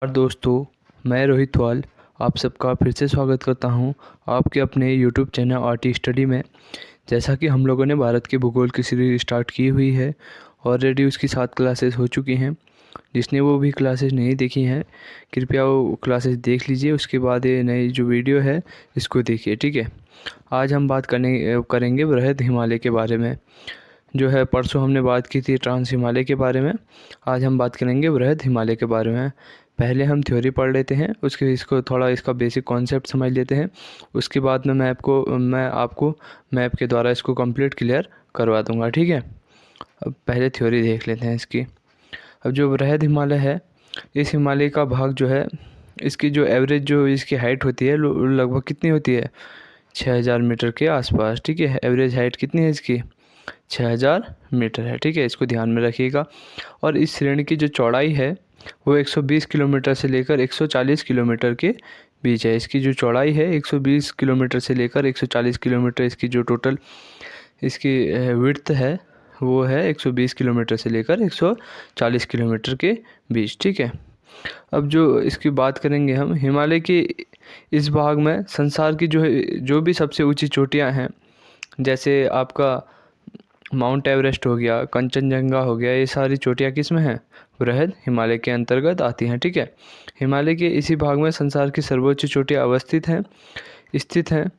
और दोस्तों, मैं रोहित वाल आप सबका फिर से स्वागत करता हूं आपके अपने YouTube चैनल आरटी स्टडी में। जैसा कि हम लोगों ने भारत के भूगोल की सीरीज स्टार्ट की हुई है, ऑलरेडी उसकी 7 क्लासेस हो चुकी हैं। जिसने वो भी क्लासेस नहीं देखी हैं, कृपया वो क्लासेस देख लीजिए। उसके बाद ये नई जो वीडियो है इसको देखिए, ठीक है। आज हम बात करेंगे बृहद हिमालय के बारे में। जो है परसों हमने बात की थी ट्रांस हिमालय के बारे में, आज हम बात करेंगे बृहद हिमालय के बारे में। पहले हम थ्योरी पढ़ लेते हैं, उसके इसको थोड़ा इसका बेसिक कॉन्सेप्ट समझ लेते हैं। उसके बाद में मैं आपको मैप के द्वारा इसको कंप्लीट क्लियर करवा दूंगा, ठीक है। अब पहले थ्योरी देख लेते हैं इसकी। अब जो बृहद हिमालय है, इस हिमालय का भाग जो है, इसकी जो एवरेज जो इसकी हाइट होती है लगभग कितनी होती है, 6000 मीटर के आसपास, ठीक है। एवरेज हाइट कितनी है इसकी, 6000 मीटर है, ठीक है। इसको ध्यान में रखिएगा। और इस श्रेणी की जो चौड़ाई है वो 120 किलोमीटर से लेकर 140 किलोमीटर के बीच है। इसकी जो चौड़ाई है 120 किलोमीटर से लेकर 140 किलोमीटर, इसकी जो टोटल इसकी विड्थ है वो है 120 किलोमीटर से लेकर 140 किलोमीटर के बीच, ठीक है। अब जो इसकी बात करेंगे हम, हिमालय के इस भाग में संसार की जो भी सबसे ऊंची चोटियां हैं, जैसे आपका माउंट एवरेस्ट हो गया, कंचनजंगा हो गया, ये सारी चोटियाँ किस में हैं, बृहद हिमालय के अंतर्गत आती हैं, ठीक है। हिमालय के इसी भाग में संसार की सर्वोच्च चोटियाँ स्थित हैं।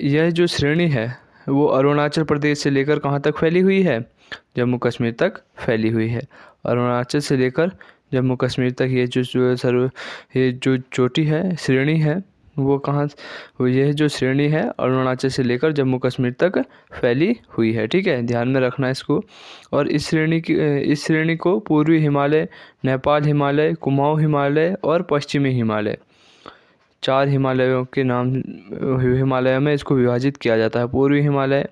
यह जो श्रेणी है वो अरुणाचल प्रदेश से लेकर कहाँ तक फैली हुई है, जम्मू कश्मीर तक फैली हुई है। अरुणाचल से लेकर जम्मू कश्मीर तक ये जो चोटी है, श्रेणी है, वो कहाँ, यह जो श्रेणी है अरुणाचल से लेकर जम्मू कश्मीर तक फैली हुई है, ठीक है। ध्यान में रखना इसको। और इस श्रेणी को पूर्वी हिमालय, नेपाल हिमालय, कुमाऊं हिमालय और पश्चिमी हिमालय, 4 हिमालयों के नाम, हिमालय में इसको विभाजित किया जाता है। पूर्वी हिमालय,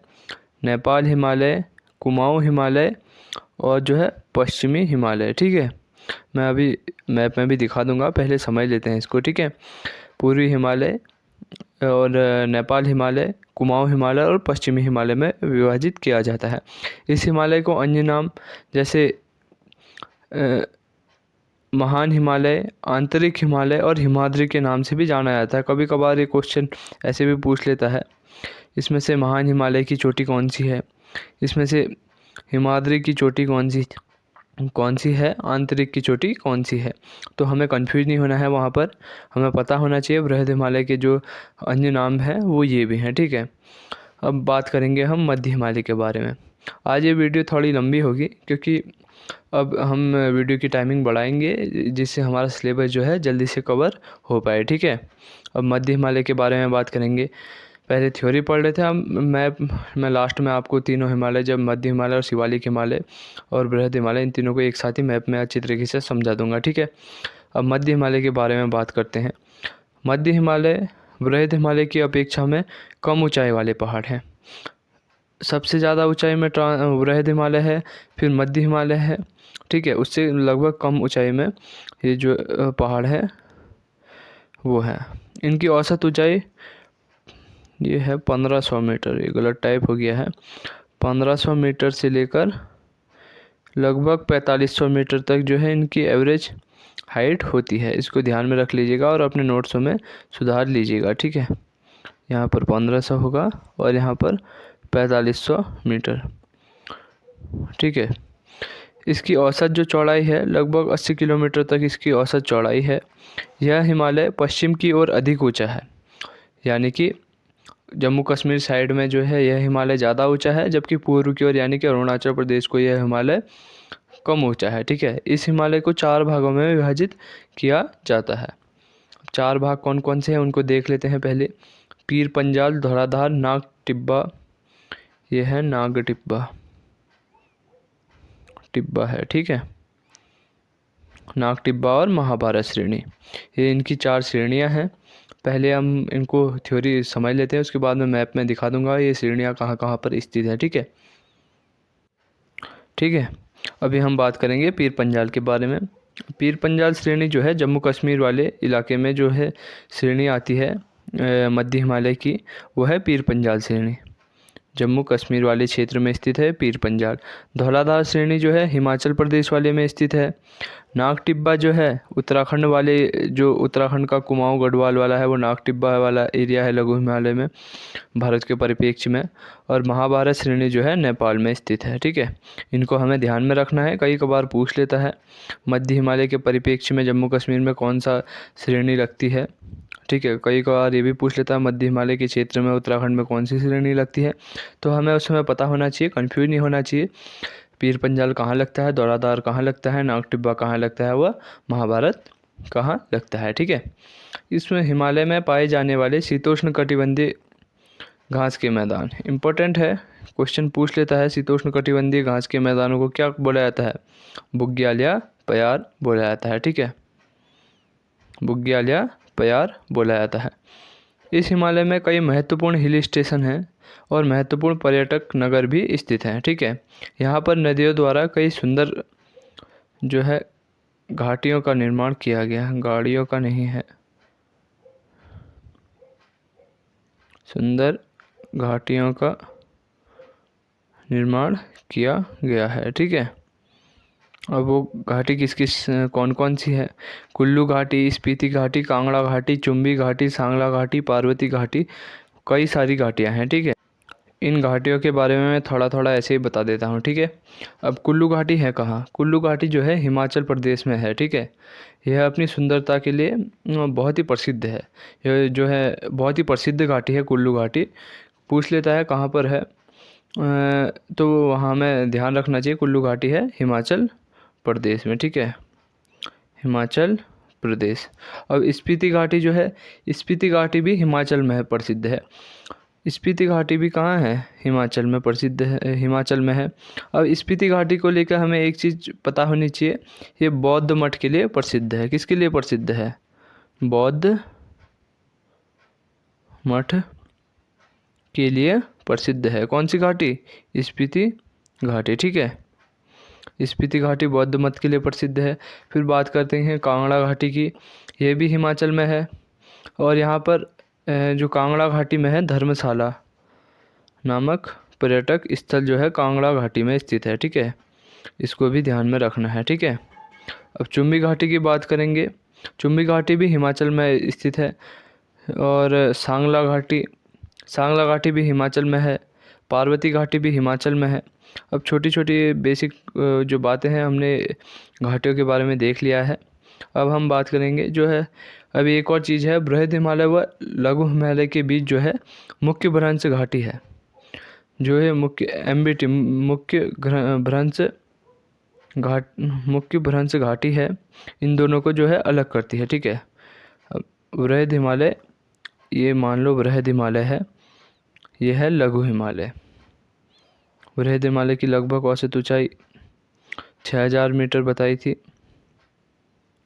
नेपाल हिमालय, कुमाऊं हिमालय और जो है पश्चिमी हिमालय, ठीक है। मैं अभी मैप में भी दिखा दूंगा, पहले समझ लेते हैं इसको, ठीक है। पूर्वी हिमालय और नेपाल हिमालय, कुमाऊं हिमालय और पश्चिमी हिमालय में विभाजित किया जाता है। इस हिमालय को अन्य नाम जैसे महान हिमालय, आंतरिक हिमालय और हिमाद्री के नाम से भी जाना जाता है। कभी कभार ये क्वेश्चन ऐसे भी पूछ लेता है, इसमें से महान हिमालय की चोटी कौन सी है, इसमें से हिमाद्री की चोटी कौन सी है, आंतरिक की चोटी कौन सी है। तो हमें कंफ्यूज नहीं होना है, वहाँ पर हमें पता होना चाहिए बृहद हिमालय के जो अन्य नाम हैं वो ये भी हैं, ठीक है। अब बात करेंगे हम मध्य हिमालय के बारे में। आज ये वीडियो थोड़ी लंबी होगी क्योंकि अब हम वीडियो की टाइमिंग बढ़ाएंगे जिससे हमारा सिलेबस जो है जल्दी से कवर हो पाए, ठीक है। अब मध्य हिमालय के बारे में बात करेंगे। पहले थ्योरी पढ़ रहे थे हम, मैं लास्ट में आपको तीनों हिमालय, जब मध्य हिमालय और शिवालिक हिमालय और बृहद हिमालय, इन तीनों को एक साथ ही मैप में अच्छी तरीके से समझा दूंगा, ठीक है। अब मध्य हिमालय के बारे में बात करते हैं। मध्य हिमालय बृहद हिमालय की अपेक्षा में कम ऊंचाई वाले पहाड़ हैं। सबसे ज़्यादा ऊंचाई में बृहद हिमालय है, फिर मध्य हिमालय है, ठीक है। उससे लगभग कम ऊंचाई में ये जो पहाड़ है वो है। इनकी औसत ऊंचाई ये है 1500 मीटर, ये गलत टाइप हो गया है। 1500 मीटर से लेकर लगभग 4500 मीटर तक जो है इनकी एवरेज हाइट होती है। इसको ध्यान में रख लीजिएगा और अपने नोट्सों में सुधार लीजिएगा, ठीक है। यहाँ पर 1500 होगा और यहाँ पर 4500 मीटर, ठीक है। इसकी औसत जो चौड़ाई है लगभग 80 किलोमीटर तक इसकी औसत चौड़ाई है। यह हिमालय पश्चिम की ओर अधिक ऊंचा है, यानी कि जम्मू कश्मीर साइड में जो है यह हिमालय ज़्यादा ऊंचा है, जबकि पूर्व की ओर यानी कि अरुणाचल प्रदेश को यह हिमालय कम ऊंचा है, ठीक है। इस हिमालय को 4 भागों में विभाजित किया जाता है। 4 भाग कौन कौन से हैं उनको देख लेते हैं पहले। पीर पंजाल, धौलाधार, नाग टिब्बा, यह है नाग टिब्बा है, ठीक है। नाग टिब्बा और महाभारत श्रेणी, ये इनकी 4 श्रेणियां हैं। पहले हम इनको थ्योरी समझ लेते हैं, उसके बाद मैं मैप में दिखा दूंगा ये श्रेणियां कहाँ कहाँ पर स्थित है, ठीक है। ठीक है, अभी हम बात करेंगे पीर पंजाल के बारे में। पीर पंजाल श्रेणी जो है जम्मू कश्मीर वाले इलाके में जो है श्रेणी आती है मध्य हिमालय की, वो है पीर पंजाल श्रेणी, जम्मू कश्मीर वाले क्षेत्र में स्थित है पीर पंजाल। धौलाधार श्रेणी जो है हिमाचल प्रदेश वाले में स्थित है। नाग टिब्बा जो है उत्तराखंड वाले, जो उत्तराखंड का कुमाऊं गढ़वाल वाला है वो नाग टिब्बा वाला एरिया है लघु हिमालय में भारत के परिप्रेक्ष्य में। और महाभारत श्रेणी जो है नेपाल में स्थित है। ठीक है, इनको हमें ध्यान में रखना है, कई कबार पूछ लेता है। मध्य हिमालय के परिप्रेक्ष्य में जम्मू कश्मीर में कौन सा श्रेणी लगती है। ठीक है, कई बार ये भी पूछ लेता है मध्य हिमालय के क्षेत्र में उत्तराखंड में कौन सी श्रेणी लगती है, तो हमें उस समय पता होना चाहिए, कंफ्यूज नहीं होना चाहिए। पीर पंजाल कहाँ लगता है, धौलाधार कहाँ लगता है, नाग टिब्बा कहाँ लगता है, वह महाभारत कहाँ लगता है। ठीक है, इसमें हिमालय में पाए जाने वाले शीतोष्ण कटिबंधीय घास के मैदान इम्पोर्टेंट है, क्वेश्चन पूछ लेता है। शीतोष्ण कटिबंधीय घास के मैदानों को क्या बोला जाता है, बुग्याल या प्यार बोला जाता है। ठीक है, बुग्याल या प्यार बोला जाता है। इस हिमालय में कई महत्वपूर्ण हिल स्टेशन हैं और महत्वपूर्ण पर्यटक नगर भी स्थित हैं। ठीक है, यहाँ पर नदियों द्वारा कई सुंदर जो है घाटियों का निर्माण किया गया है, गाड़ियों का नहीं है, सुंदर घाटियों का निर्माण किया गया है। ठीक है, अब वो घाटी किस किस कौन कौन सी है, कुल्लू घाटी, स्पीति घाटी, कांगड़ा घाटी, चुम्बी घाटी, सांगला घाटी, पार्वती घाटी, कई सारी घाटियाँ हैं। ठीक है, इन घाटियों के बारे में मैं थोड़ा थोड़ा ऐसे ही बता देता हूँ। ठीक है, अब कुल्लू घाटी है कहाँ, कुल्लू घाटी जो है हिमाचल प्रदेश में है। ठीक है, यह अपनी सुंदरता के लिए बहुत ही प्रसिद्ध है। यह जो है बहुत ही प्रसिद्ध घाटी है कुल्लू घाटी। पूछ लेता है कहाँ पर है, तो वहाँ हमें ध्यान रखना चाहिए, कुल्लू घाटी है हिमाचल प्रदेश में। ठीक है, हिमाचल प्रदेश। अब स्पीति घाटी जो है, स्पीति घाटी भी हिमाचल में है, प्रसिद्ध है। स्पीति घाटी भी कहाँ है, हिमाचल में प्रसिद्ध है, हिमाचल में है। अब स्पीति घाटी को लेकर हमें एक चीज़ पता होनी चाहिए, ये बौद्ध मठ के लिए प्रसिद्ध है। किसके लिए प्रसिद्ध है, बौद्ध मठ के लिए प्रसिद्ध है। कौन सी घाटी, स्पीति घाटी। ठीक है, स्पीति घाटी बौद्ध मठ के लिए प्रसिद्ध है। फिर बात करते हैं कांगड़ा घाटी की, ये भी हिमाचल में है। और यहाँ पर जो कांगड़ा घाटी में है धर्मशाला नामक पर्यटक स्थल जो है कांगड़ा घाटी में स्थित है। ठीक है, इसको भी ध्यान में रखना है। ठीक है, अब चुम्बी घाटी की बात करेंगे, चुम्बी घाटी भी हिमाचल में स्थित है। और सांगला घाटी भी हिमाचल में है। पार्वती घाटी भी हिमाचल में है। अब छोटी छोटी बेसिक जो बातें हैं हमने घाटियों के बारे में देख लिया है। अब हम बात करेंगे जो है, अभी एक और चीज़ है, बृहद हिमालय व लघु हिमालय के बीच जो है मुख्य भ्रंश घाटी है, जो है मुख्य भ्रंश घाटी है, इन दोनों को जो है अलग करती है। ठीक है, अब बृहद हिमालय, ये मान लो बृहद हिमालय है, ये है लघु हिमालय। बृहद हिमालय की लगभग औसत ऊंचाई 6000 मीटर बताई थी,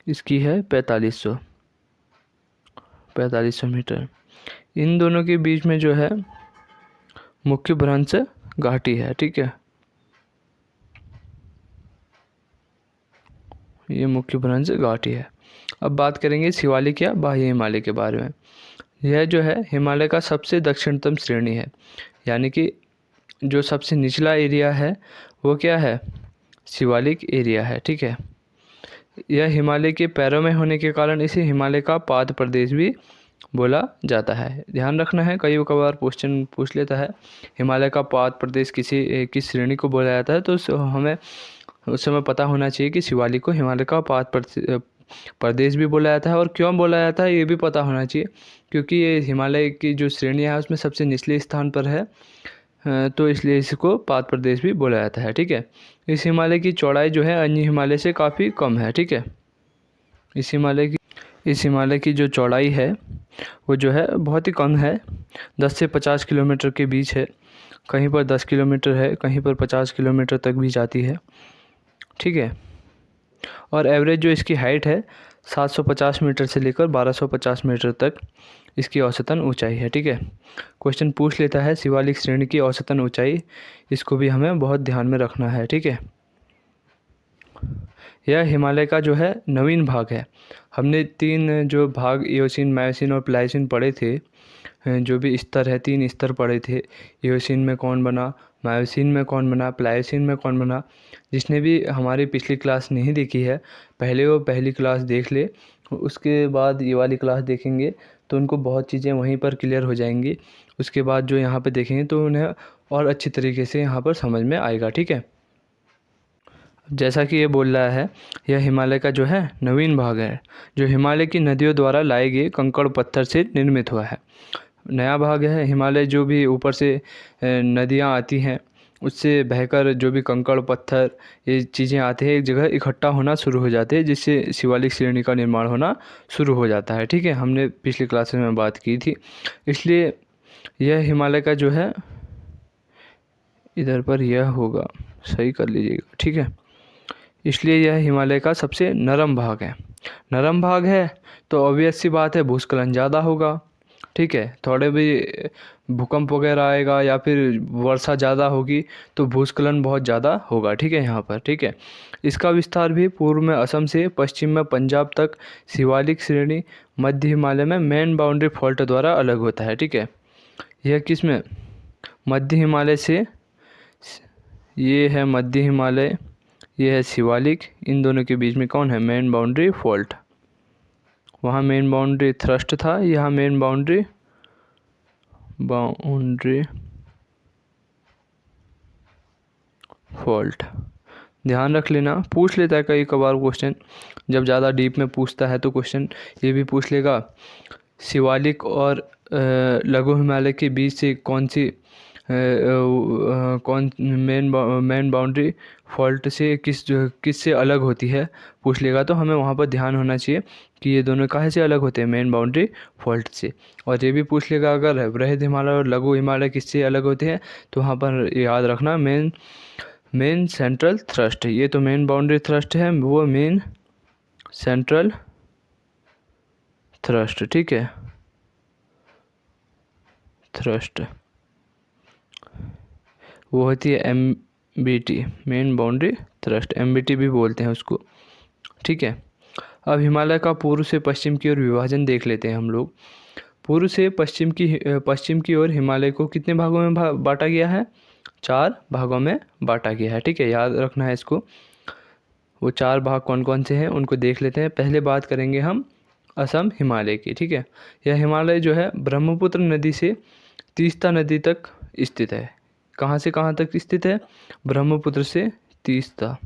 इसकी है 4500 मीटर। इन दोनों के बीच में जो है मुख्य भ्रंश घाटी है। ठीक है, ये मुख्य भ्रंश घाटी है। अब बात करेंगे शिवालिक या बाह्य हिमालय के बारे में। यह जो है हिमालय का सबसे दक्षिणतम श्रेणी है, यानी कि जो सबसे निचला एरिया है वो क्या है, शिवालिक एरिया है। ठीक है, यह हिमालय के पैरों में होने के कारण इसे हिमालय का पाद प्रदेश भी बोला जाता है। ध्यान रखना है, कई बार क्वेश्चन पूछ लेता है हिमालय का पाद प्रदेश किस श्रेणी को बोला जाता है, तो हमें उस समय पता होना चाहिए कि शिवालिक को हिमालय का पाद प्रदेश भी बोला जाता है। और क्यों बोला जाता है ये भी पता होना चाहिए, क्योंकि ये हिमालय की जो श्रेणी है उसमें सबसे निचले स्थान पर है, तो इसलिए इसको पाद प्रदेश भी बोला जाता है। ठीक है, इस हिमालय की चौड़ाई जो है अन्य हिमालय से काफ़ी कम है। ठीक है, इस हिमालय की जो चौड़ाई है वो जो है बहुत ही कम है, 10 से 50 किलोमीटर के बीच है। कहीं पर 10 किलोमीटर है, कहीं पर 50 किलोमीटर तक भी जाती है। ठीक है, और एवरेज जो इसकी हाइट है 750 मीटर से लेकर 1250 मीटर तक इसकी औसतन ऊंचाई है। ठीक है, क्वेश्चन पूछ लेता है शिवालिक श्रेणी की औसतन ऊंचाई, इसको भी हमें बहुत ध्यान में रखना है। ठीक है, यह हिमालय का जो है नवीन भाग है। हमने 3 जो भाग इओसिन, मायोसिन और प्लायोसिन पढ़े थे, जो भी स्तर है 3 स्तर पढ़े थे। इओसिन में कौन बना, मायोसिन में कौन बना, प्लायोसिन में कौन बना। जिसने भी हमारी पिछली क्लास नहीं देखी है, पहले वो पहली क्लास देख ले, उसके बाद ये वाली क्लास देखेंगे तो उनको बहुत चीज़ें वहीं पर क्लियर हो जाएंगी। उसके बाद जो यहाँ पे देखेंगे तो उन्हें और अच्छी तरीके से यहाँ पर समझ में आएगा। ठीक है, जैसा कि ये बोल रहा है, यह हिमालय का जो है नवीन भाग है, जो हिमालय की नदियों द्वारा लाए गए कंकड़ पत्थर से निर्मित हुआ है। नया भाग है हिमालय, जो भी ऊपर से नदियाँ आती हैं उससे बहकर जो भी कंकड़ पत्थर ये चीज़ें आते हैं एक जगह इकट्ठा होना शुरू हो जाते हैं, जिससे शिवालिक श्रेणी का निर्माण होना शुरू हो जाता है। ठीक है, हमने पिछली क्लासेस में बात की थी। इसलिए यह हिमालय का जो है, इधर पर यह होगा, सही कर लीजिएगा। ठीक है, इसलिए यह हिमालय का सबसे नरम भाग है। नरम भाग है तो ऑब्वियस सी बात है भूस्खलन ज़्यादा होगा। ठीक है, थोड़े भी भूकंप वगैरह आएगा या फिर वर्षा ज़्यादा होगी तो भूस्खलन बहुत ज़्यादा होगा। ठीक है, यहाँ पर ठीक है। इसका विस्तार भी पूर्व में असम से पश्चिम में पंजाब तक शिवालिक श्रेणी मध्य हिमालय में मेन बाउंड्री फॉल्ट द्वारा अलग होता है। ठीक है, यह किस में, मध्य हिमालय से, ये है मध्य हिमालय, ये है शिवालिक, इन दोनों के बीच में कौन है, मेन बाउंड्री फॉल्ट। वहाँ मेन बाउंड्री थ्रस्ट था, यहाँ मेन बाउंड्री फॉल्ट। ध्यान रख लेना, पूछ लेता है कई कबार क्वेश्चन, जब ज़्यादा डीप में पूछता है तो क्वेश्चन ये भी पूछ लेगा, शिवालिक और लघु हिमालय के बीच से कौन सी कौन मेन बाउंड्री फॉल्ट से किस से अलग होती है, पूछ लेगा। तो हमें वहाँ पर ध्यान होना चाहिए कि ये दोनों काहे से अलग होते हैं, मेन बाउंड्री फॉल्ट से। और ये भी पूछ लेगा अगर बृहद हिमालय और लघु हिमालय किससे अलग होते हैं, तो वहाँ पर याद रखना मेन सेंट्रल थ्रस्ट। ये तो मेन बाउंड्री थ्रस्ट है, वो मेन सेंट्रल थ्रस्ट। ठीक है, थ्रस्ट वो होती है MBT, main boundary thrust, MBT भी बोलते हैं उसको। ठीक है, अब हिमालय का पूर्व से पश्चिम की ओर विभाजन देख लेते हैं हम लोग। पूर्व से पश्चिम की ओर हिमालय को कितने भागों में बांटा गया है, 4 भागों में बांटा गया है। ठीक है, याद रखना है इसको। वो 4 भाग कौन कौन से हैं उनको देख लेते हैं। पहले बात करेंगे हम असम हिमालय की। ठीक है, यह हिमालय जो है ब्रह्मपुत्र नदी से तीस्ता नदी तक स्थित है। कहाँ से कहाँ तक स्थित है, ब्रह्मपुत्र से तीस्ता,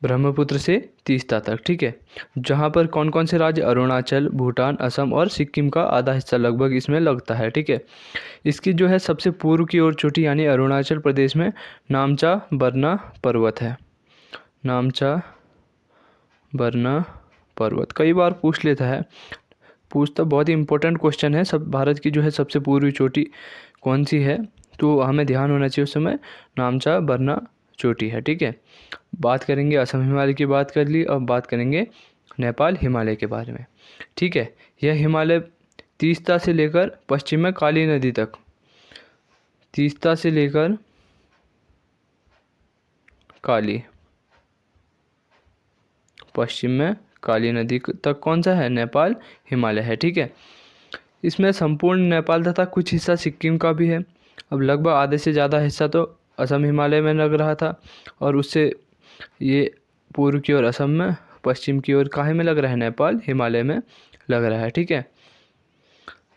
ब्रह्मपुत्र से तीस्ता तक। ठीक है, जहाँ पर कौन कौन से राज्य, अरुणाचल, भूटान, असम और सिक्किम का आधा हिस्सा लगभग इसमें लगता है। ठीक है, इसकी जो है सबसे पूर्व की ओर चोटी यानी अरुणाचल प्रदेश में नामचा बरना पर्वत है। नामचा बरना पर्वत कई बार पूछ लेता है, पूछता बहुत ही इंपॉर्टेंट क्वेश्चन है। सब भारत की जो है सबसे पूर्वी चोटी कौन सी है, तो हमें ध्यान होना चाहिए उस समय, नामचा बरना चोटी है। ठीक है, बात करेंगे असम हिमालय की, बात कर ली। अब बात करेंगे नेपाल हिमालय के बारे में। ठीक है, यह हिमालय तीस्ता से लेकर पश्चिम में काली नदी तक, तीस्ता से लेकर काली, पश्चिम में काली नदी तक कौन सा है, नेपाल हिमालय है। ठीक है, इसमें संपूर्ण नेपाल तथा कुछ हिस्सा सिक्किम का भी है। अब लगभग आधे से ज़्यादा हिस्सा तो असम हिमालय में लग रहा था, और उससे ये पूर्व की ओर असम में, पश्चिम की ओर काहे में लग रहा है, नेपाल हिमालय में लग रहा है। ठीक है,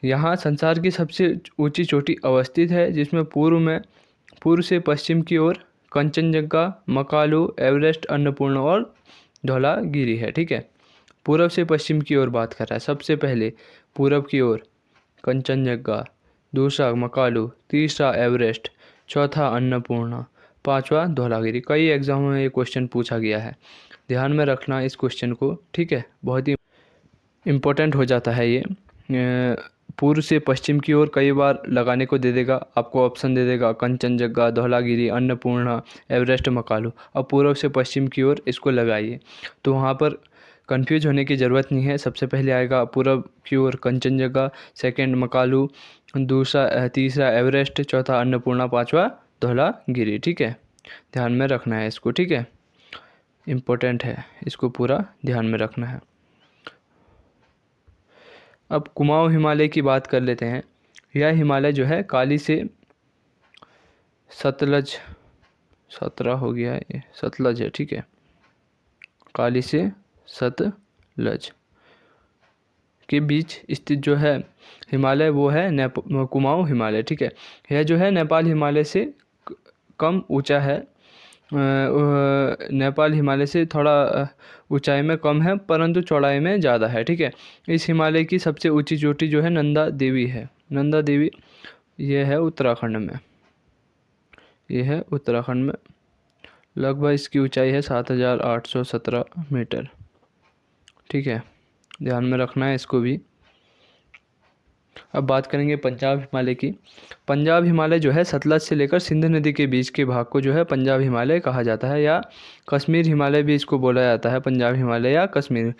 यहाँ संसार की सबसे ऊंची चोटी अवस्थित है, जिसमें पूर्व से पश्चिम की ओर कंचनजंगा, मकालू, एवरेस्ट, अन्नपूर्णा और धौलागिरी है। ठीक है, पूर्व से पश्चिम की ओर बात कर रहा है। सबसे पहले पूरब की ओर कंचनजंगा, दूसरा मकालू, तीसरा एवरेस्ट, चौथा अन्नपूर्णा, पांचवा धौलागिरी। कई एग्जामों में ये क्वेश्चन पूछा गया है, ध्यान में रखना इस क्वेश्चन को। ठीक है, बहुत ही इम्पोर्टेंट हो जाता है ये। पूर्व से पश्चिम की ओर कई बार लगाने को दे देगा, आपको ऑप्शन दे देगा कंचनजंगा, धौलागिरी, अन्नपूर्णा, एवरेस्ट, मकालू। अब पूर्व से पश्चिम की ओर इसको लगाइए, तो वहाँ पर कंफ्यूज होने की ज़रूरत नहीं है। सबसे पहले आएगा पूर्व की ओर कंचनजंगा, सेकंड मकालू, तीसरा एवरेस्ट, चौथा अन्नपूर्णा, पांचवा धौलागिरी। ठीक है, ध्यान में रखना है इसको, ठीक है, इम्पोर्टेंट है, इसको पूरा ध्यान में रखना है। अब कुमाऊं हिमालय की बात कर लेते हैं। यह हिमालय जो है काली से सतलज, 17 हो गया है, ये सतलज है, ठीक है, काली से सतलज के बीच स्थित जो है हिमालय वो है कुमाऊं हिमालय, ठीक है। यह जो है नेपाल हिमालय से कम ऊंचा है, नेपाल हिमालय से थोड़ा ऊंचाई में कम है परंतु चौड़ाई में ज़्यादा है, ठीक है। इस हिमालय की सबसे ऊंची चोटी जो है नंदा देवी है, नंदा देवी, ये है उत्तराखंड में, ये है उत्तराखंड में। लगभग इसकी ऊंचाई है 7,817 मीटर, ठीक है, ध्यान में रखना है इसको भी। अब बात करेंगे पंजाब हिमालय की। पंजाब हिमालय जो है सतलज से लेकर सिंध नदी के बीच के भाग को जो है पंजाब हिमालय कहा जाता है, या कश्मीर हिमालय भी इसको बोला जाता है, पंजाब हिमालय या कश्मीर।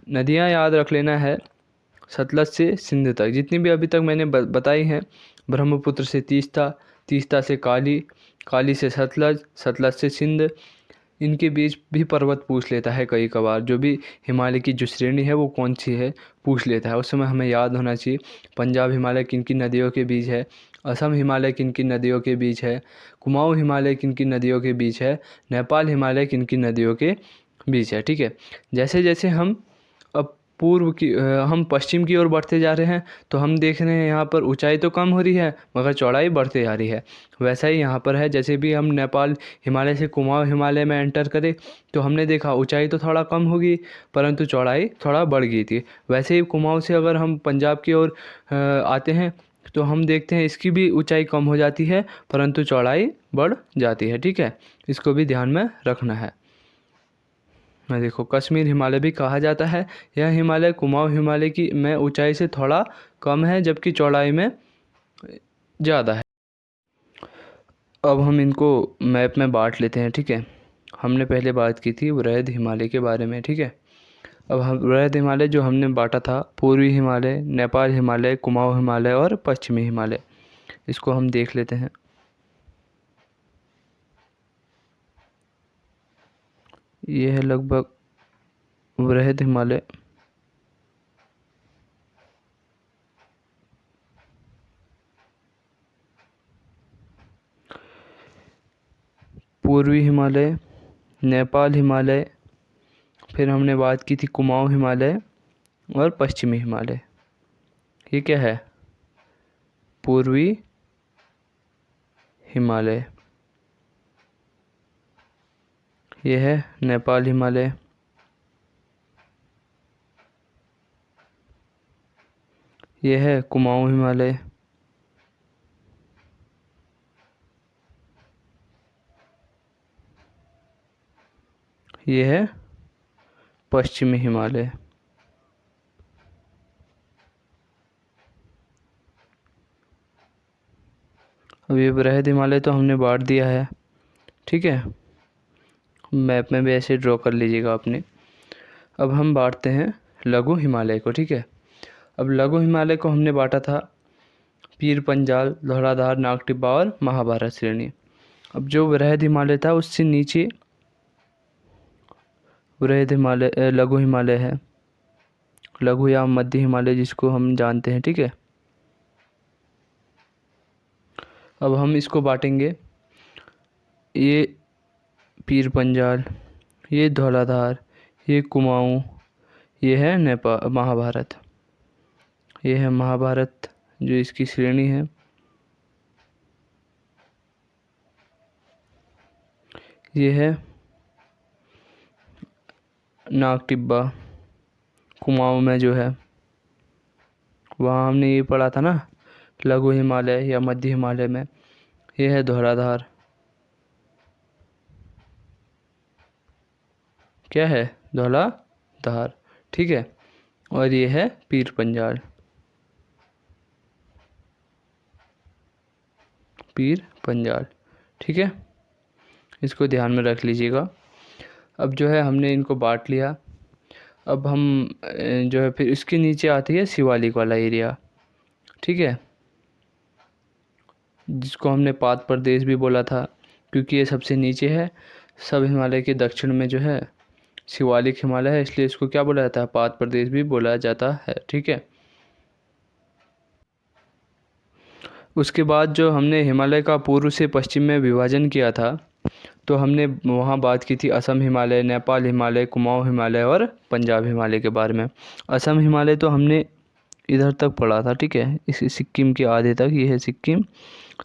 नदियां याद रख लेना है, सतलज से सिंध तक जितनी भी अभी तक मैंने बताई हैं, ब्रह्मपुत्र से तीस्ता, तीस्ता से काली, काली से सतलज, सतलज से सिंध, इनके बीच भी पर्वत पूछ लेता है कई कभार, जो भी हिमालय की जो श्रेणी है वो कौन सी है पूछ लेता है, उस समय हमें याद होना चाहिए पंजाब हिमालय किन किन नदियों के बीच है, असम हिमालय किन किन नदियों के बीच है, कुमाऊं हिमालय किन किन नदियों के बीच है, नेपाल हिमालय किन किन नदियों के बीच है, ठीक है। जैसे जैसे हम अब हम पश्चिम की ओर बढ़ते जा रहे हैं तो हम देख रहे हैं यहाँ पर ऊंचाई तो कम हो रही है मगर चौड़ाई बढ़ते जा रही है। वैसा ही यहाँ पर है, जैसे भी हम नेपाल हिमालय से कुमाऊं हिमालय में एंटर करें तो हमने देखा ऊंचाई तो थोड़ा कम होगी परंतु चौड़ाई थोड़ा बढ़ गई थी। वैसे ही कुमाऊं से अगर हम पंजाब की ओर आते हैं तो हम देखते हैं इसकी भी ऊंचाई कम हो जाती है परंतु चौड़ाई बढ़ जाती है, ठीक है, इसको भी ध्यान में रखना है। मैं देखो कश्मीर हिमालय भी कहा जाता है, यह हिमालय कुमाऊं हिमालय की में ऊंचाई से थोड़ा कम है जबकि चौड़ाई में ज़्यादा है। अब हम इनको मैप में बांट लेते हैं, ठीक है। हमने पहले बात की थी वृहद हिमालय के बारे में, ठीक है। अब हम वृहद हिमालय जो हमने बांटा था, पूर्वी हिमालय, नेपाल हिमालय, कुमाऊं हिमालय और पश्चिमी हिमालय, इसको हम देख लेते हैं। ये है लगभग वृहद हिमालय, पूर्वी हिमालय, नेपाल हिमालय, फिर हमने बात की थी कुमाऊं हिमालय और पश्चिमी हिमालय। ये क्या है? पूर्वी हिमालय, ये है नेपाल हिमालय, ये है कुमाऊं हिमालय, ये है पश्चिमी हिमालय। अब ये वृहद हिमालय तो हमने बांट दिया है, ठीक है, मैप में भी ऐसे ड्रॉ कर लीजिएगा आपने। अब हम बांटते हैं लघु हिमालय को, ठीक है। अब लघु हिमालय को हमने बांटा था पीर पंजाल, धौलाधार, नागटिब्बा और महाभारत श्रेणी। अब जो वृहद हिमालय था उससे नीचे वृहद हिमालय लघु हिमालय है, लघु या मध्य हिमालय जिसको हम जानते हैं, ठीक है। अब हम इसको बांटेंगे, ये पीर पंजाल, ये धौलाधार, ये कुमाऊं, ये है नेपाल महाभारत, ये है महाभारत जो इसकी श्रेणी है। ये है नागटिब्बा, कुमाऊं में जो है, वहाँ हमने ये पढ़ा था ना लघु हिमालय या मध्य हिमालय में। ये है धौलाधार, क्या है? धौलाधार, ठीक है। और ये है पीर पंजाल, पीर पंजाल, ठीक है, इसको ध्यान में रख लीजिएगा। अब जो है हमने इनको बांट लिया। अब हम जो है फिर इसके नीचे आती है शिवालिक वाला एरिया, ठीक है, जिसको हमने पात प्रदेश भी बोला था, क्योंकि ये सबसे नीचे है। सब हिमालय के दक्षिण में जो है शिवालिक हिमालय है, इसलिए इसको क्या बोला जाता है, पात प्रदेश भी बोला जाता है। ठीक है। उसके बाद जो हमने हिमालय का पूर्व से पश्चिम में विभाजन किया था, तो हमने वहाँ बात की थी असम हिमालय, नेपाल हिमालय, कुमाऊँ हिमालय और पंजाब हिमालय के बारे में। असम हिमालय तो हमने इधर तक पढ़ा था। ठीक है, इस सिक्किम के आधे तक, ये है सिक्किम,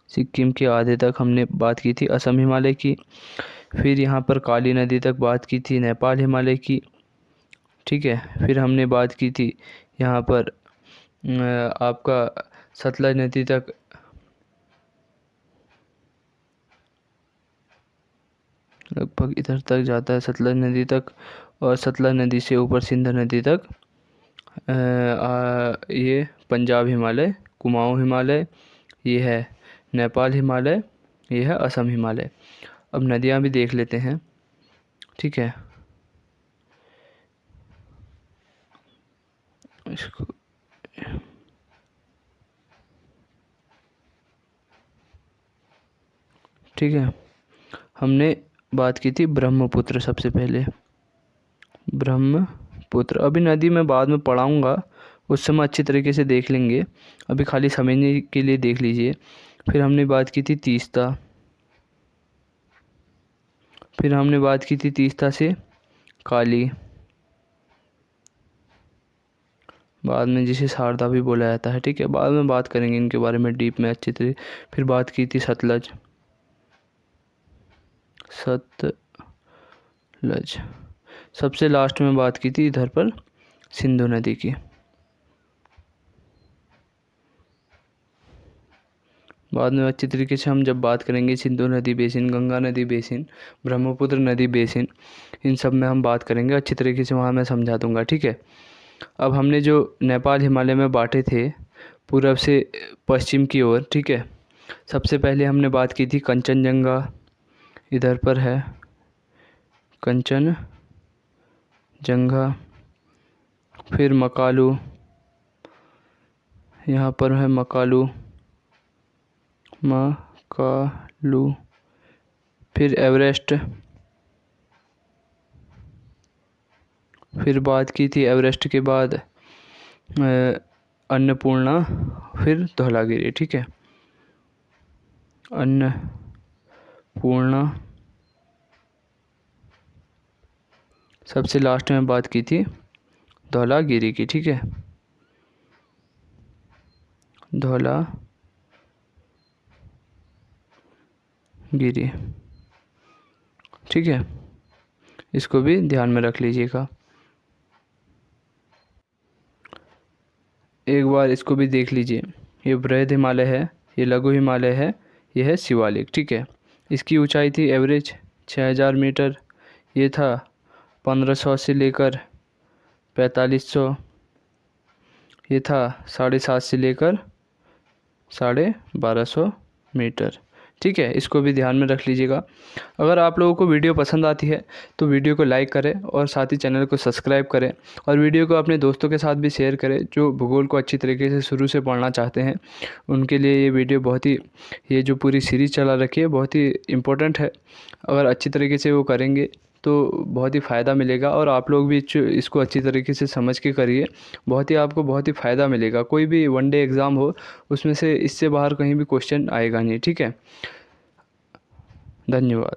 सिक्किम के आधे तक हमने बात की थी असम हिमालय की। फिर यहाँ पर काली नदी तक बात की थी नेपाल हिमालय की। ठीक है, फिर हमने बात की थी यहाँ पर आपका सतलज नदी तक, लगभग इधर तक जाता है सतलज नदी तक, और सतलज नदी से ऊपर सिंध नदी तक ये पंजाब हिमालय, कुमाऊँ हिमालय, ये है नेपाल हिमालय, ये है असम हिमालय। अब नदियाँ भी देख लेते हैं। ठीक है, इसको ठीक है, हमने बात की थी ब्रह्मपुत्र सबसे पहले। ब्रह्मपुत्र, अभी नदी मैं बाद में पढ़ाऊँगा, उस समय अच्छी तरीके से देख लेंगे, अभी खाली समझने के लिए देख लीजिए। फिर हमने बात की थी तीस्ता, फिर हमने बात की थी तीस्ता से काली, बाद में जिसे शारदा भी बोला जाता है। ठीक है, बाद में बात करेंगे इनके बारे में डीप में अच्छी तरह। फिर बात की थी सतलज, सतलज, सबसे लास्ट में बात की थी इधर पर सिंधु नदी की। बाद में अच्छी तरीके से हम जब बात करेंगे सिंधु नदी बेसिन, गंगा नदी बेसिन, ब्रह्मपुत्र नदी बेसिन, इन सब में हम बात करेंगे अच्छी तरीके से, वहाँ मैं समझा दूँगा। ठीक है, अब हमने जो नेपाल हिमालय में बांटे थे पूरब से पश्चिम की ओर। ठीक है, सबसे पहले हमने बात की थी कंचनजंगा, इधर पर है कंचनजंगा, फिर मकालू, यहाँ पर है मकालू, फिर एवरेस्ट, फिर बात की थी एवरेस्ट के बाद अन्नपूर्णा, फिर धौलागिरी। ठीक है, अन्नपूर्णा, सबसे लास्ट में बात की थी धौलागिरी की। ठीक है, धौलागिरी। ठीक है, इसको भी ध्यान में रख लीजिएगा, एक बार इसको भी देख लीजिए। ये बृहद हिमालय है, ये लघु हिमालय है, ये है शिवालिक। ठीक है, इसकी ऊंचाई थी एवरेज 6000 मीटर, ये था 1500 से लेकर 4500, ये था 750 से लेकर 1250 मीटर। ठीक है, इसको भी ध्यान में रख लीजिएगा। अगर आप लोगों को वीडियो पसंद आती है तो वीडियो को लाइक करें और साथ ही चैनल को सब्सक्राइब करें, और वीडियो को अपने दोस्तों के साथ भी शेयर करें जो भूगोल को अच्छी तरीके से शुरू से पढ़ना चाहते हैं। उनके लिए ये वीडियो बहुत ही, ये जो पूरी सीरीज़ चला रखी है बहुत ही इम्पोर्टेंट है। अगर अच्छी तरीके से वो करेंगे तो बहुत ही फ़ायदा मिलेगा, और आप लोग भी इसको अच्छी तरीके से समझ के करिए, बहुत ही आपको बहुत ही फ़ायदा मिलेगा। कोई भी वनडे एग्ज़ाम हो उसमें से इससे बाहर कहीं भी क्वेश्चन आएगा नहीं। ठीक है, धन्यवाद।